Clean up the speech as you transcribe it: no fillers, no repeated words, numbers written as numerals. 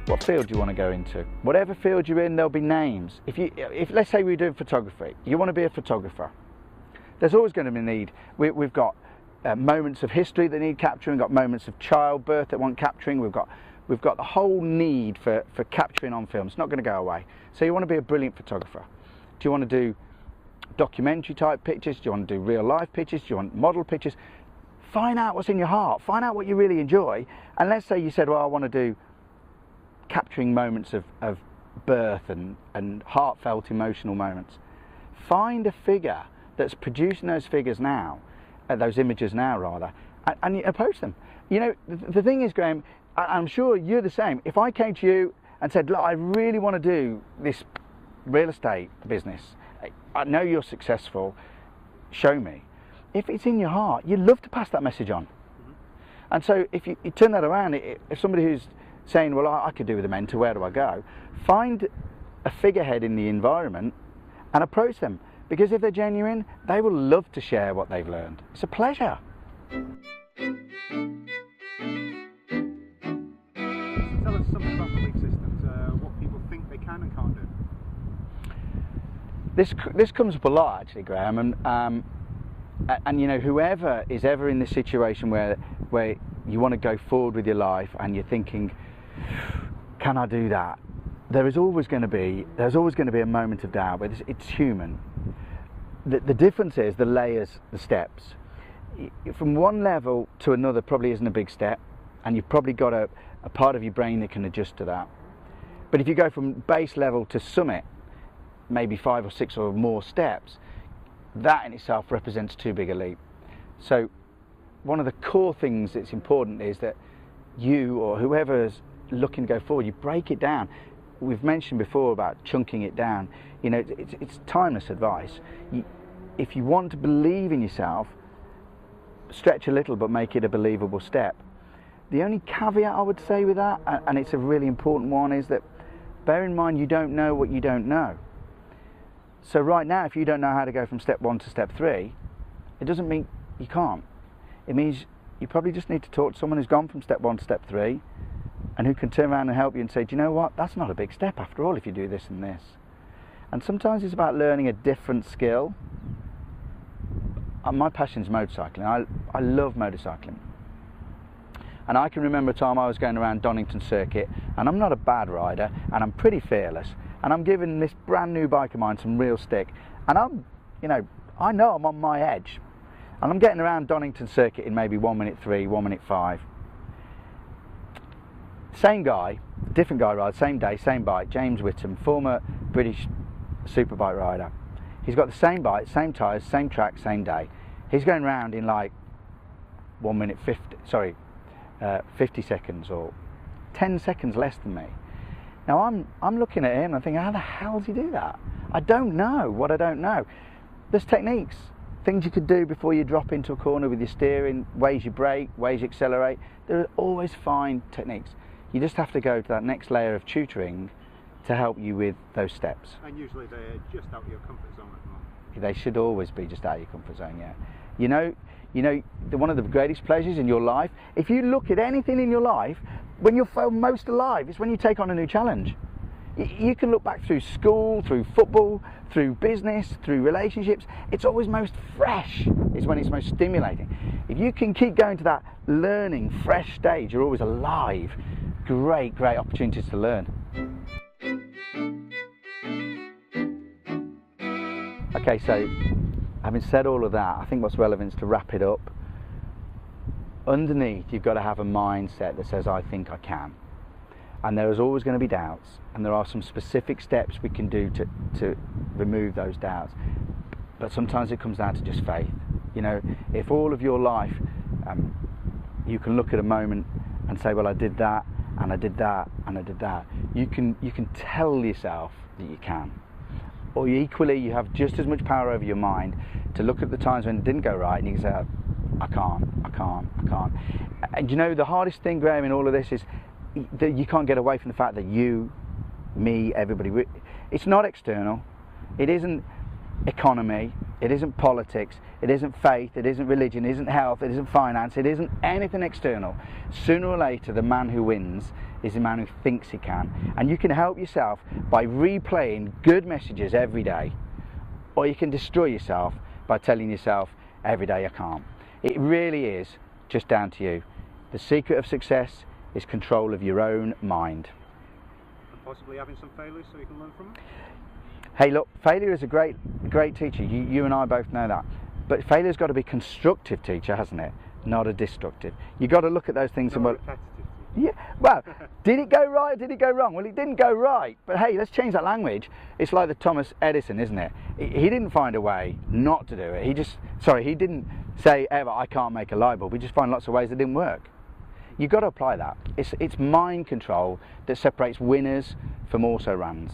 What field do you want to go into? Whatever field you're in, there'll be names. If let's say we're doing photography, you want to be a photographer. There's always going to be a need. We've got moments of history that need capturing, got moments of childbirth that want capturing. We've got the whole need for capturing on film. It's not going to go away. So you want to be a brilliant photographer. Do you want to do documentary type pictures? Do you want to do real life pictures? Do you want model pictures? Find out what's in your heart. Find out what you really enjoy. And let's say you said, well, I want to do capturing moments of birth and heartfelt emotional moments. Find a figure that's producing those figures now, those images now rather, and you approach them. You know, the thing is, Graham, I'm sure you're the same. If I came to you and said, look, I really want to do this real estate business, I know you're successful, show me. If it's in your heart, you'd love to pass that message on. And so if you turn that around, if somebody who's saying, well, I could do with a mentor, where do I go? Find a figurehead in the environment and approach them. Because if they're genuine, they will love to share what they've learned. It's a pleasure. So tell us something about belief systems, what people think they can and can't do. This comes up a lot, actually, Graham, and you know, whoever is ever in this situation where you want to go forward with your life and you're thinking, can I do that? There's always going to be a moment of doubt, but it's human. The difference is the layers, the steps. From one level to another probably isn't a big step, and you've probably got a part of your brain that can adjust to that. But if you go from base level to summit, maybe 5 or 6 or more steps, that in itself represents too big a leap. So one of the core things that's important is that you or whoever's looking to go forward, you break it down. We've mentioned before about chunking it down. You know, it's timeless advice. If you want to believe in yourself, stretch a little but make it a believable step. The only caveat I would say with that, and it's a really important one, is that bear in mind you don't know what you don't know. So right now, if you don't know how to go from step 1 to step 3, it doesn't mean you can't. It means you probably just need to talk to someone who's gone from step 1 to step 3 and who can turn around and help you and say, do you know what, that's not a big step after all if you do this and this. And sometimes it's about learning a different skill. My passion's motorcycling. I love motorcycling. And I can remember a time I was going around Donington Circuit, and I'm not a bad rider, and I'm pretty fearless, and I'm giving this brand new bike of mine some real stick, and I know I'm on my edge, and I'm getting around Donington Circuit in maybe 1 minute 3, 1 minute 5. Same guy, different guy rides, same day, same bike, James Whittam, former British superbike rider. He's got the same bike, same tyres, same track, same day. He's going round in like 1 minute 50 seconds or 10 seconds less than me. Now I'm looking at him and I'm thinking, how the hell does he do that? I don't know what I don't know. There's techniques, things you could do before you drop into a corner with your steering, ways you brake, ways you accelerate. There are always fine techniques. You just have to go to that next layer of tutoring to help you with those steps. And usually they're just out of your comfort zone at the moment. They should always be just out of your comfort zone, yeah. You know, one of the greatest pleasures in your life, if you look at anything in your life, when you're most alive, it's when you take on a new challenge. You can look back through school, through football, through business, through relationships. It's always most fresh, is when it's most stimulating. If you can keep going to that learning, fresh stage, you're always alive. Great opportunities to learn. Okay, so having said all of that, I think what's relevant is to wrap it up. Underneath, you've got to have a mindset that says, I think I can. And there is always going to be doubts, and there are some specific steps we can do to remove those doubts. But sometimes it comes down to just faith. You know, if all of your life you can look at a moment and say, well, I did that, and I did that, and I did that. You can tell yourself that you can. Or equally, you have just as much power over your mind to look at the times when it didn't go right and you can say, I can't. And you know, the hardest thing, Graham, in all of this is that you can't get away from the fact that you, me, everybody, it's not external. It isn't economy. It isn't politics, it isn't faith, it isn't religion, it isn't health, it isn't finance, it isn't anything external. Sooner or later, the man who wins is the man who thinks he can. And you can help yourself by replaying good messages every day, or you can destroy yourself by telling yourself every day I can't. It really is just down to you. The secret of success is control of your own mind. And possibly having some failures so you can learn from them? Hey look, failure is a great teacher, you and I both know that. But failure's got to be a constructive teacher, hasn't it? Not a destructive. You've got to look at those things and well, yeah, well, did it go right or did it go wrong? Well, it didn't go right, but hey, let's change that language. It's like the Thomas Edison, isn't it? He didn't find a way not to do it. He didn't say ever, I can't make a light bulb. We just find lots of ways that didn't work. You've got to apply that. It's mind control that separates winners from also-rans.